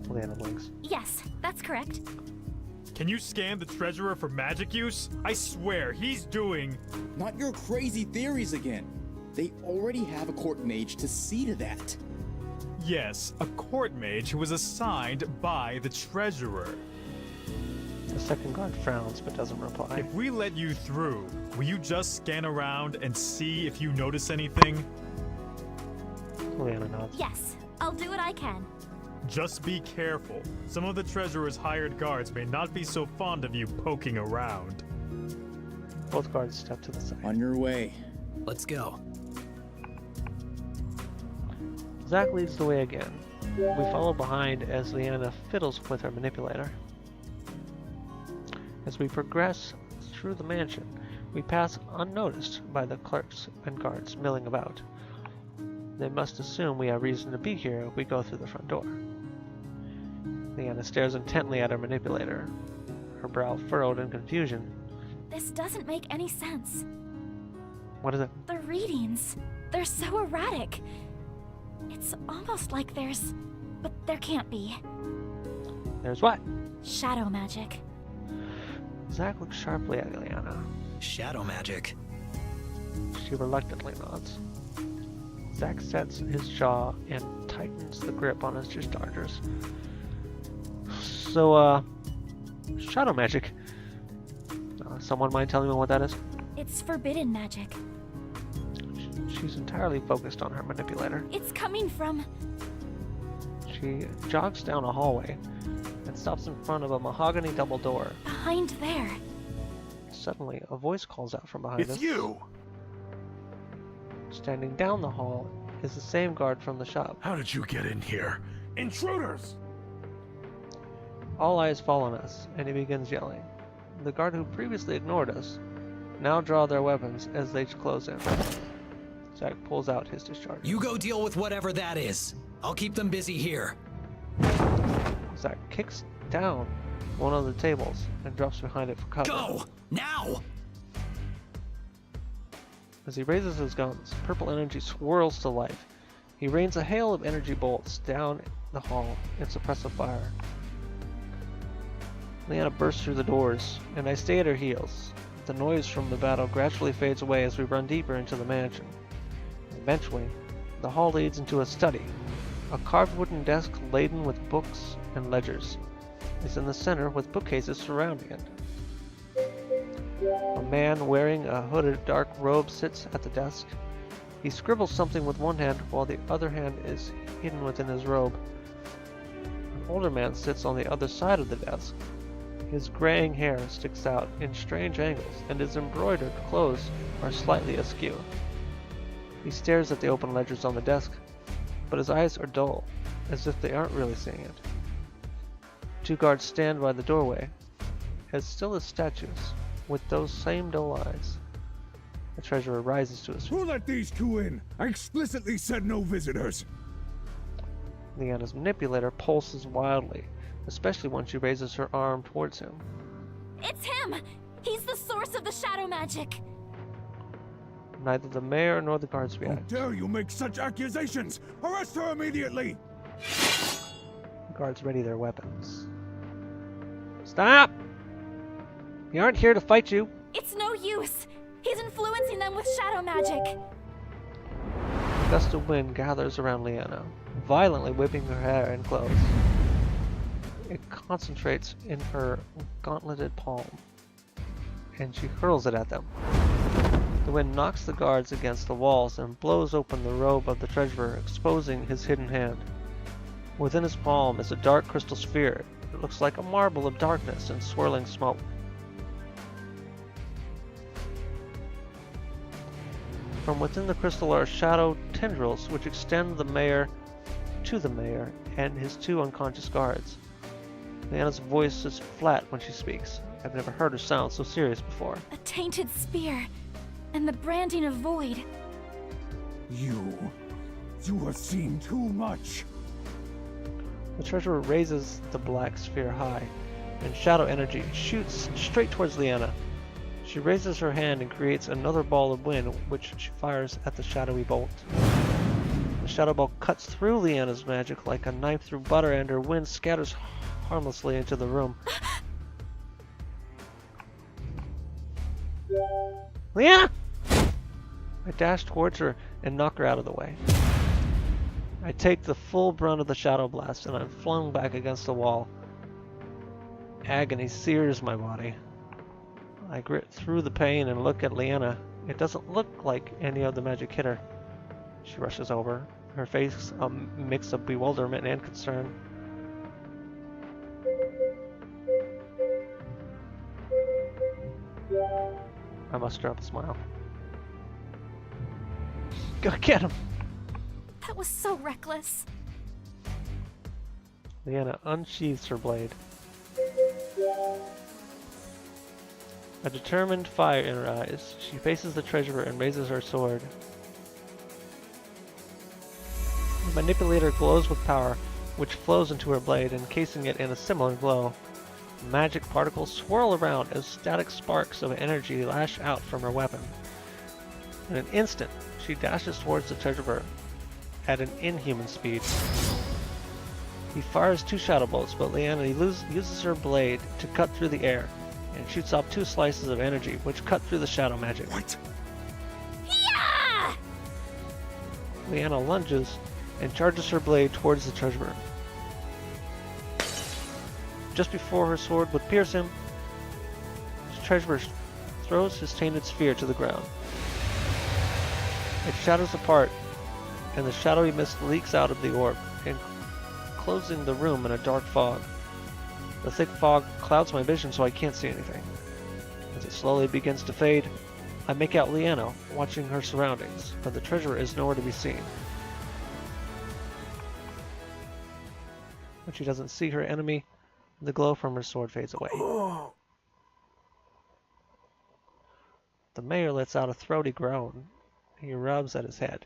A: Leanna blinks.
B: Yes, that's correct.
E: Can you scan the treasurer for magic use? I swear, he's doing...
D: Not your crazy theories again. They already have a court mage to see to that.
E: Yes, a court mage who was assigned by the treasurer.
A: The The second guard frowns but doesn't reply.
E: If we let you through, will you just scan around and see if you notice anything?
A: Leanna nods.
B: Yes, I'll do what I can.
E: Just be careful. Some of the Treasurer's hired guards may not be so fond of you poking around.
A: Both guards step to the side.
D: On your way.
F: Let's go.
A: Zack leads the way again. We follow behind as Leanna fiddles with her manipulator. As we progress through the mansion, we pass unnoticed by the clerks and guards milling about. They must assume we have reason to be here if we go through the front door. Leanna stares intently at her manipulator, her brow furrowed in confusion.
B: This doesn't make any sense.
A: What is it?
B: The readings, they're so erratic. It's almost like there's... but there can't be.
A: There's what?
B: Shadow magic.
A: Zack looks sharply at Leanna.
F: Shadow magic.
A: She reluctantly nods. Zack sets his jaw and tightens the grip on his dischargers. So, shadow magic. Someone mind telling me what that is?
B: It's forbidden magic.
A: She's entirely focused on her manipulator.
B: It's coming from...
A: She jogs down a hallway and stops in front of a mahogany double door.
B: behind there.
A: Suddenly, a voice calls out from behind us.
C: It's you!
A: Standing down the hall is the same guard from the shop.
C: How did you get in here? Intruders!
A: All eyes fall on us, and he begins yelling. The guard who previously ignored us now draw their weapons as they close in. Zack pulls out his discharge.
F: You go deal with whatever that is. I'll keep them busy here.
A: Zack kicks down one of the tables and drops behind it for cover.
F: Go! Now!
A: As he raises his guns, purple energy swirls to life. He rains a hail of energy bolts down the hall in suppressive fire. Leanna bursts through the doors, and I stay at her heels. The noise from the battle gradually fades away as we run deeper into the mansion. Eventually, the hall leads into a study. A carved wooden desk laden with books and ledgers is in the center with bookcases surrounding it. A man wearing a hooded dark robe sits at the desk. He scribbles something with one hand while the other hand is hidden within his robe. An older man sits on the other side of the desk. His graying hair sticks out in strange angles and his embroidered clothes are slightly askew. He stares at the open ledgers on the desk, but his eyes are dull, as if they aren't really seeing it. Two guards stand by the doorway, as still as statues, with those same dull eyes. The treasurer rises to his feet.
G: Who let these two in? I explicitly said no visitors.
A: Leanna's manipulator pulses wildly, especially when she raises her arm towards him.
B: It's him! He's the source of the shadow magic!
A: Neither the mayor nor the guards
G: How
A: react.
G: dare you make such accusations? Arrest her immediately!
A: The guards ready their weapons. Stop! We aren't here to fight you.
B: It's no use! He's influencing them with shadow magic!
A: A gust of wind gathers around Leanna, violently whipping her hair and clothes. It concentrates in her gauntleted palm, and she hurls it at them. The wind knocks the guards against the walls and blows open the robe of the treasurer, exposing his hidden hand. Within his palm is a dark crystal sphere. It looks like a marble of darkness and swirling smoke. From within the crystal are shadow tendrils which extend to the mayor and his two unconscious guards. Leanna's voice is flat when she speaks. I've never heard her sound so serious before.
B: A tainted spear, and the branding of void.
G: You have seen too much.
A: The treasurer raises the black sphere high, and shadow energy shoots straight towards Leanna. She raises her hand and creates another ball of wind, which she fires at the shadowy bolt. The shadow ball cuts through Leanna's magic like a knife through butter, and her wind scatters harmlessly into the room. Leanna! I dash towards her and knock her out of the way. I take the full brunt of the shadow blast and I'm flung back against the wall agony sears my body. I grit through the pain and look at Leanna. It doesn't look like any of the magic hit her. She rushes over, her face a mix of bewilderment and concern. I muster up a smile. Go get him!
B: That was so reckless.
A: Leanna unsheathes her blade. A determined fire in her eyes. She faces the treasurer and raises her sword. The manipulator glows with power, which flows into her blade, encasing it in a similar glow. Magic particles swirl around as static sparks of energy lash out from her weapon. In an instant, she dashes towards the treasurer at an inhuman speed. He fires 2 shadow bolts, but Leanna uses her blade to cut through the air and shoots off 2 slices of energy, which cut through the shadow magic.
G: What?
B: Yeah!
A: Leanna lunges and charges her blade towards the treasurer. Just before her sword would pierce him, the treasurer throws his tainted sphere to the ground. It shatters apart, and the shadowy mist leaks out of the orb, enclosing the room in a dark fog. The thick fog clouds my vision so I can't see anything. As it slowly begins to fade, I make out Leanna watching her surroundings, but the treasurer is nowhere to be seen. When she doesn't see her enemy, the glow from her sword fades away.
C: Oh,
A: The mayor lets out a throaty groan. He rubs at his head,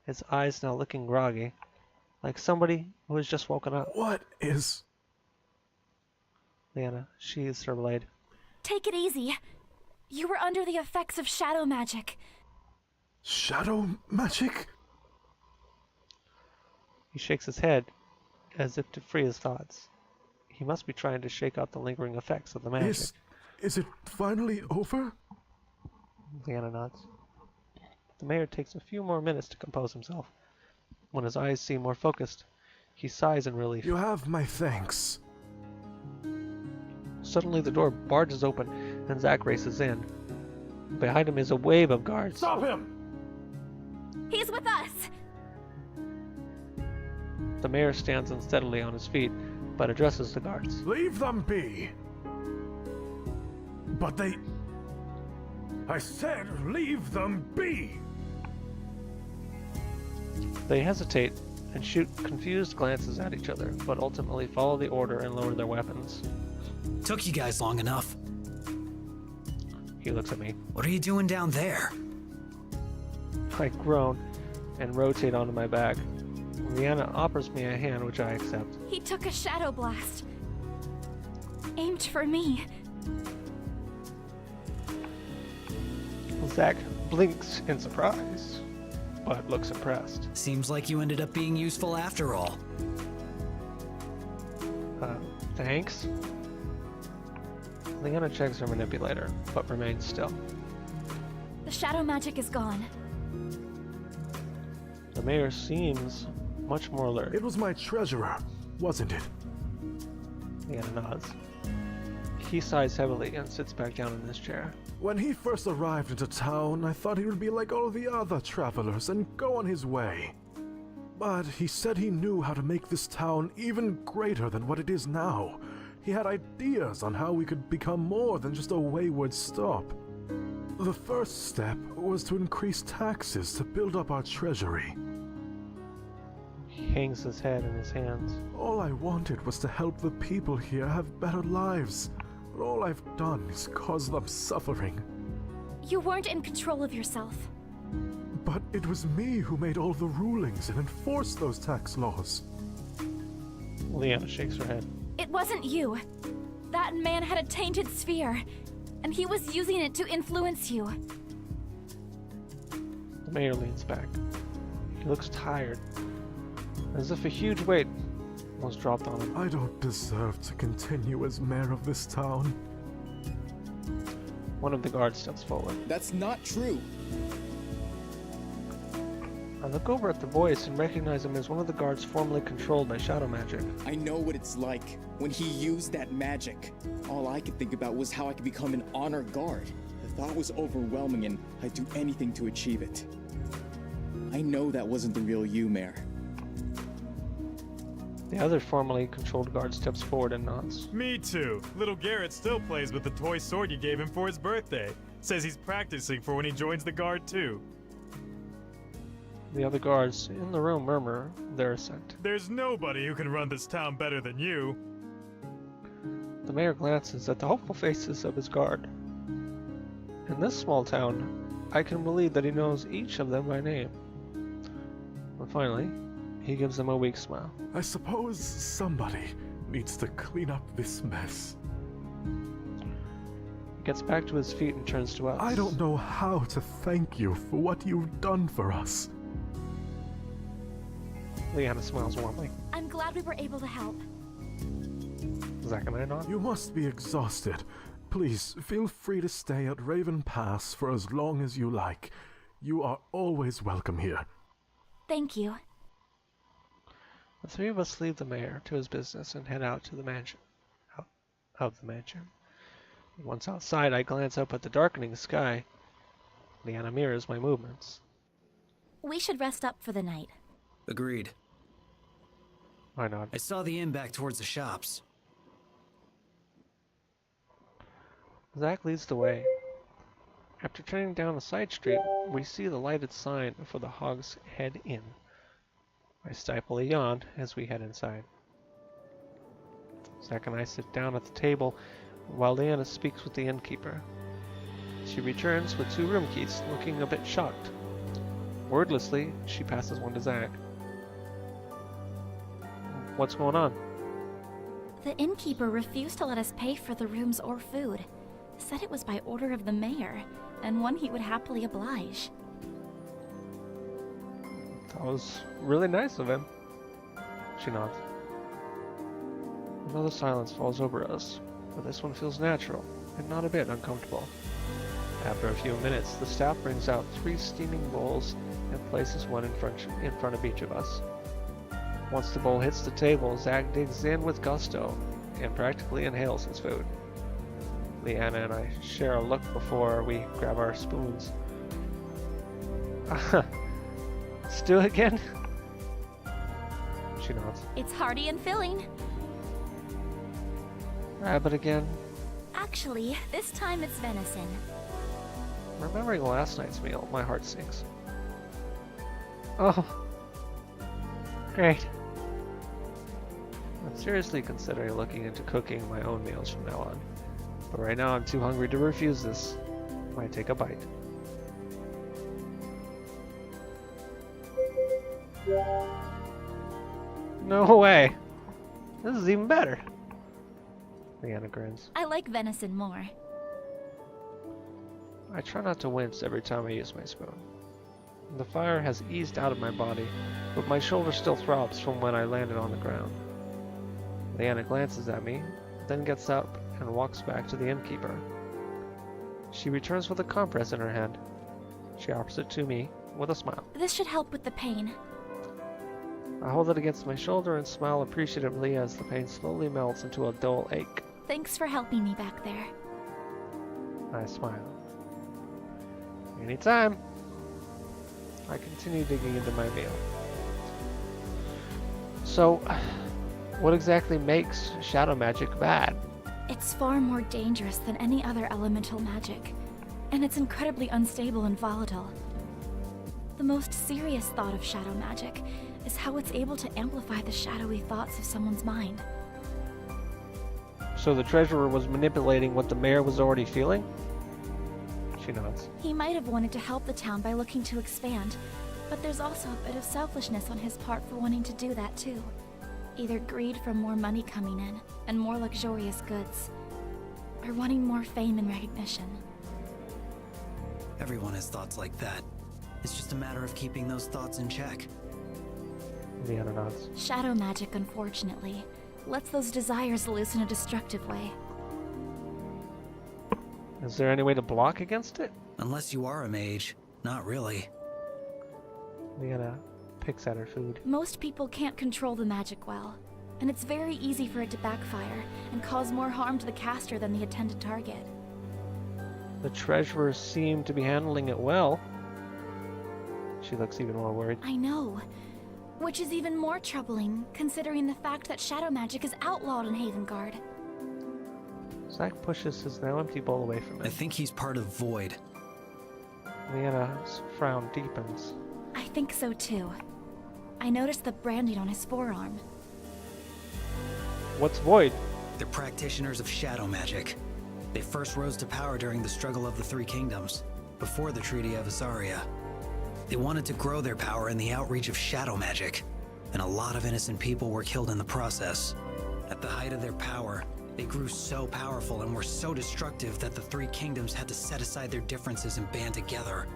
A: his eyes now looking groggy, like somebody who has just woken up.
C: what is...
A: Leanna sheathes her blade.
B: Take it easy. You were under the effects of shadow magic.
C: shadow magic?
A: He shakes his head, as if to free his thoughts. He must be trying to shake out the lingering effects of the magic.
C: Is it finally over?
A: Leanna nods. The mayor takes a few more minutes to compose himself. When his eyes seem more focused, he sighs in relief.
C: You have my thanks.
A: Suddenly the door barges open and Zack races in. Behind him is a wave of guards.
C: Stop him!
B: He's with us!
A: The mayor stands unsteadily on his feet, but addresses the guards.
C: Leave them be! But they... I said leave them be!
A: They hesitate and shoot confused glances at each other, but ultimately follow the order and lower their weapons.
F: Took you guys long enough.
A: He looks at me.
F: What are you doing down there?
A: I groan and rotate onto my back. Leanna offers me a hand, which I accept.
B: He took a shadow blast. Aimed for me.
A: Zack blinks in surprise, but looks impressed.
F: Seems like you ended up being useful after all.
A: Thanks? Leanna checks her manipulator, but remains still.
B: The shadow magic is gone.
A: The mayor seems much more alert.
C: It was my treasurer, wasn't it?
A: Leanna nods. He sighs heavily and sits back down in his chair.
C: When he first arrived into town, I thought he would be like all the other travelers and go on his way. But he said he knew how to make this town even greater than what it is now. He had ideas on how we could become more than just a wayward stop. The first step was to increase taxes to build up our treasury.
A: He hangs his head in his hands.
C: All I wanted was to help the people here have better lives. But all I've done is cause them suffering.
B: You weren't in control of yourself.
C: But it was me who made all the rulings and enforced those tax laws.
A: Leanna shakes her head.
B: It wasn't you. That man had a tainted sphere, and he was using it to influence you.
A: The mayor leans back. He looks tired, as if a huge weight was dropped on him.
C: I don't deserve to continue as mayor of this town.
A: One of the guards steps forward.
D: That's not true.
A: I look over at the voice and recognize him as one of the guards formerly controlled by shadow magic.
D: I know what it's like when he used that magic. All I could think about was how I could become an honor guard. The thought was overwhelming and I'd do anything to achieve it. I know that wasn't the real you, Mayor.
A: The other formerly controlled guard steps forward and nods.
E: Me too. Little Garrett still plays with the toy sword you gave him for his birthday. Says he's practicing for when he joins the guard too.
A: The other guards in the room murmur their assent.
E: There's nobody who can run this town better than you.
A: The mayor glances at the hopeful faces of his guard. In this small town, I can believe that he knows each of them by name. But finally, he gives them a weak smile.
C: I suppose somebody needs to clean up this mess.
A: He gets back to his feet and turns to us.
C: I don't know how to thank you for what you've done for us.
A: Leanna smiles warmly.
B: I'm glad we were able to help.
A: Zack and I nod.
C: You must be exhausted. Please, feel free to stay at Raven Pass for as long as you like. You are always welcome here.
B: Thank you.
A: The three of us leave the mayor to his business and head out to the mansion. Out of the mansion. Once outside, I glance up at the darkening sky. Leanna mirrors my movements.
B: We should rest up for the night.
F: Agreed.
A: I nod.
F: I saw the inn back towards the shops.
A: Zack leads the way. After turning down a side street, we see the lighted sign for the Hog's Head Inn. I stifle a yawn as we head inside. Zack and I sit down at the table while Leanna speaks with the innkeeper. She returns with 2 room keys, looking a bit shocked. Wordlessly, she passes one to Zack. What's going on?
B: The innkeeper refused to let us pay for the rooms or food. Said it was by order of the mayor, and one he would happily oblige.
A: That was really nice of him. She nods. Another silence falls over us, but this one feels natural and not a bit uncomfortable. After a few minutes, the staff brings out 3 steaming bowls and places one in front of each of us. Once the bowl hits the table, Zack digs in with gusto and practically inhales his food. Leanna and I share a look before we grab our spoons. Stew again? She nods.
B: It's hearty and filling.
A: Rabbit again?
B: Actually, this time it's venison.
A: Remembering last night's meal, my heart sinks. Oh. Great. I'm seriously considering looking into cooking my own meals from now on. But right now I'm too hungry to refuse this. Might take a bite. No way! This is even better! Leanna grins.
B: I like venison more.
A: I try not to wince every time I use my spoon. The fire has eased out of my body, but my shoulder still throbs from when I landed on the ground. Leanna glances at me, then gets up and walks back to the innkeeper. She returns with a compress in her hand. She offers it to me with a smile.
B: This should help with the pain.
A: I hold it against my shoulder and smile appreciatively as the pain slowly melts into a dull ache.
B: Thanks for helping me back there.
A: I smile. Anytime. I continue digging into my meal. So, what exactly makes shadow magic bad?
B: It's far more dangerous than any other elemental magic, and it's incredibly unstable and volatile. The most serious thought of shadow magic is how it's able to amplify the shadowy thoughts of someone's mind.
A: So the treasurer was manipulating what the mayor was already feeling? She nods.
B: He might have wanted to help the town by looking to expand, but there's also a bit of selfishness on his part for wanting to do that too. Either greed for more money coming in and more luxurious goods, or wanting more fame and recognition.
F: Everyone has thoughts like that. It's just a matter of keeping those thoughts in check.
A: Leanna nods.
B: Shadow magic, unfortunately, lets those desires loose in a destructive way.
A: Is there any way to block against it?
F: Unless you are a mage. Not really.
A: Leanna picks at her food.
B: Most people can't control the magic well, and it's very easy for it to backfire and cause more harm to the caster than the intended target.
A: The treasurers seem to be handling it well. She looks even more worried.
B: I know. Which is even more troubling, considering the fact that shadow magic is outlawed in Havengard.
A: Zack pushes his now empty bowl away from
F: I
A: him.
F: think he's part of Void.
A: Leanna's frown deepens.
B: I think so too. I noticed the branding on his forearm.
A: What's Void?
F: They're practitioners of shadow magic. They first rose to power during the struggle of the Three Kingdoms, before the Treaty of Asaria. They wanted to grow their power in the outreach of shadow magic, and a lot of innocent people were killed in the process. At the height of their power, they grew so powerful and were so destructive that the Three Kingdoms had to set aside their differences and band together.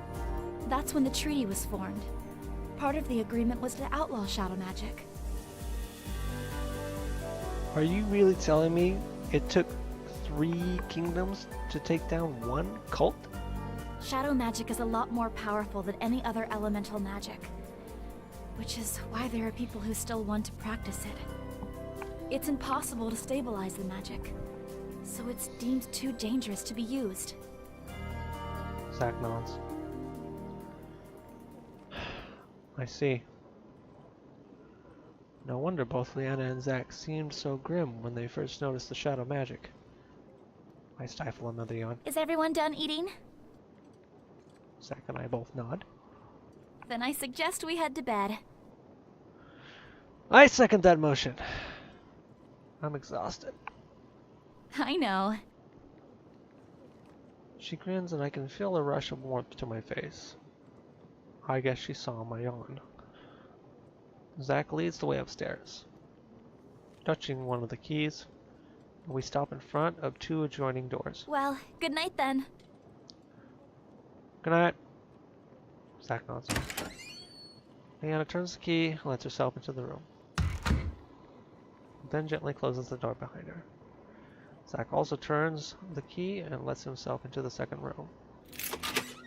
B: That's when the treaty was formed. Part of the agreement was to outlaw shadow magic.
A: Are you really telling me it took 3 kingdoms to take down one cult?
B: Shadow magic is a lot more powerful than any other elemental magic, which is why there are people who still want to practice it. It's impossible to stabilize the magic, so it's deemed too dangerous to be used.
A: Zack nods. I see. No wonder both Leanna and Zack seemed so grim when they first noticed the shadow magic. I stifle another yawn.
B: Is everyone done eating?
A: Zack and I both nod.
B: Then I suggest we head to bed.
A: I second that motion. I'm exhausted.
B: I know.
A: She grins and I can feel a rush of warmth to my face. I guess she saw my yawn. Zack leads the way upstairs. Touching one of the keys, we stop in front of 2 adjoining doors.
B: Well, good night then.
A: Good night. Zack nods. Leanna turns the key and lets herself into the room. Then gently closes the door behind her. Zack also turns the key and lets himself into the second room.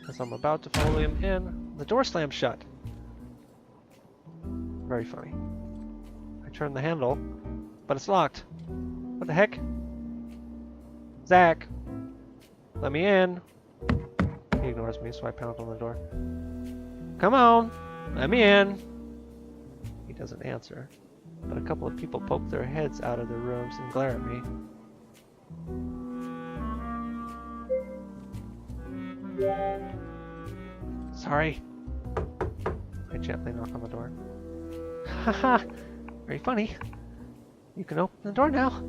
A: As I'm about to follow him in, the door slams shut. Very funny. I turn the handle, but it's locked. What the heck? Zack! Let me in! He ignores me, so I pound on the door. Come on! Let me in! He doesn't answer, but a couple of people poke their heads out of their rooms and glare at me. Sorry. I gently knock on the door. Haha! Very funny. You can open the door now.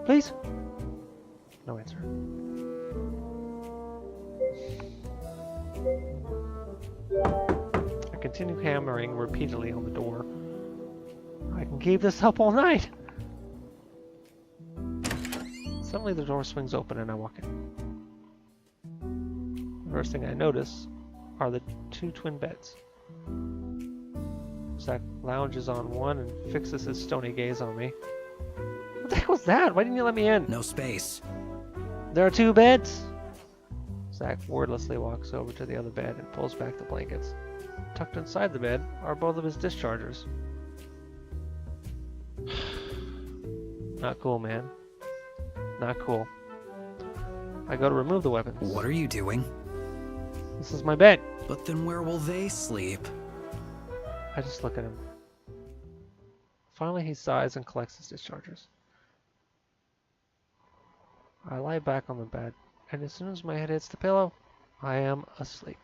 A: Please? No answer. I continue hammering repeatedly on the door. I can keep this up all night. Suddenly the door swings open and I walk in. The first thing I notice are the 2 twin beds. Zack lounges on one and fixes his stony gaze on me. What the heck was that? Why didn't you let me in?
F: No space.
A: There are 2 beds! Zack wordlessly walks over to the other bed and pulls back the blankets. Tucked inside the bed are both of his dischargers. Not cool, man. Not cool. I go to remove the weapons.
F: What are you doing?
A: This is my bed.
F: But then where will they sleep?
A: I just look at him. Finally, he sighs and collects his dischargers. I lie back on the bed, and as soon as my head hits the pillow, I am asleep.